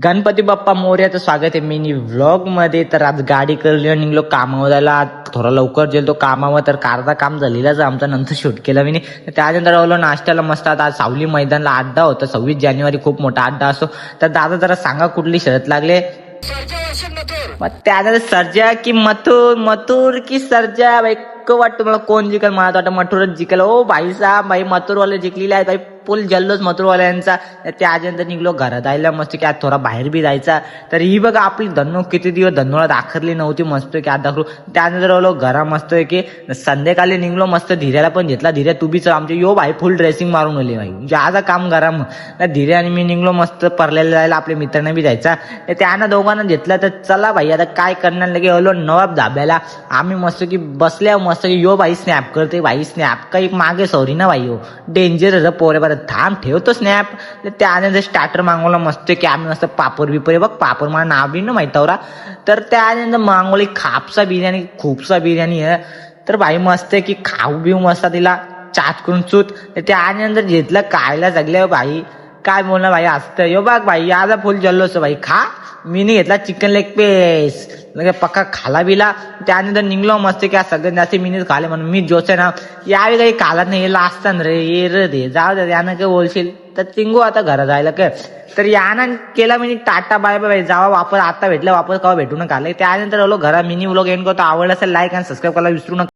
गणपती बाप्पा मोरयाचं स्वागत आहे mini vlog मध्ये. तर आज गाडी करली निघलो कामावर जायला. थोडा लवकर गेलो कामावर, तर अर्धा काम झालेलाच आमचा, नंतर शूट केला मी. त्यानंतर आलो नाश्त्याला मस्त. आता आज सावली मैदानला अड्डा होता, 26 जानेवारी खूप मोठा अड्डा असतो. तर दादा जरा सांगा कुठली शर्यत लागले. मग त्यानंतर सर्जा की मथुर, मथुर की सर्जा भाई वाटतं मला कोण जिंकल. मला वाटतं मथुरच जिंकल. ओ भाई साहेब, भाई मथुरवाले जिंकलेले आहेत भाई. फुल जल्लोष मथुरवाल्यांचा. त्यानंतर निघलो घरात आयला मस्त की आज थोडा बाहेर बी जायचा. तर ही बघा आपली धन्नो किती दिवस धन्नोला दाखरली नव्हती, मस्त की आज दाखवू. त्यानंतर आलो घरा मस्त की संध्याकाळी निघलो मस्त. धीऱ्याला पण घेतला. धीऱ्या तू बी चल आमच्या यो भाई फुल ड्रेसिंग मारून आली भाई, ज्यादा काम करा. मग धीरे आणि मी निघलो मस्त परल्याला जायला, आपल्या मित्रांना बी जायचा. त्यानं दोघांना घेतलं. तर चला भाई आता काय करणार, लगे आलो नवाब धाब्याला. आम्ही मस्त की बसल्या मस्त की यो भाई स्नॅप करते भाई. स्नॅप काही मागे सॉरी ना भाई, हो डेंजर पोरे बरं. थांब ठेवतो स्नॅप. त्यानंतर स्टार्टर मागवला मस्त की आम्ही मस्त पापड बिपर बघ, पापड मला नाव बी ना माहित होता. तर त्यानंतर मागवली खापसा बिर्याणी, खूपसा बिर्याणी आहे. तर भाई मस्त की खाऊ बिऊ मस्त तिला चाट करून चूत. त्यानंतर घेतलं कायला जगल्या भाई. काय बोलणार भाई असतं यो बघ भाई, याचा फुल जल्लोष भाई. खा मी नाही घेतला चिकन लेग पीस, लगे पक्का खाला बिला. त्यानंतर निघलो मस्त की सगळ्यात जास्त मीनीच खाले म्हणून मी जोसे ना यावेळी काही कालात नाही येला असताना रे. ये रे दे जाऊ दे, यानं काय बोलशील. तर चिंगू आता घरा जायला काय. तर यानं केला मी टाटा बाय बाय, जावा वापर आता भेटला वापर कवा भेटू नका. त्यानंतर आलो घरा. मिनी व्लॉग एंड करतो. आवडला असेल लाईक आणि सबस्क्राईब करायला विसरू नका.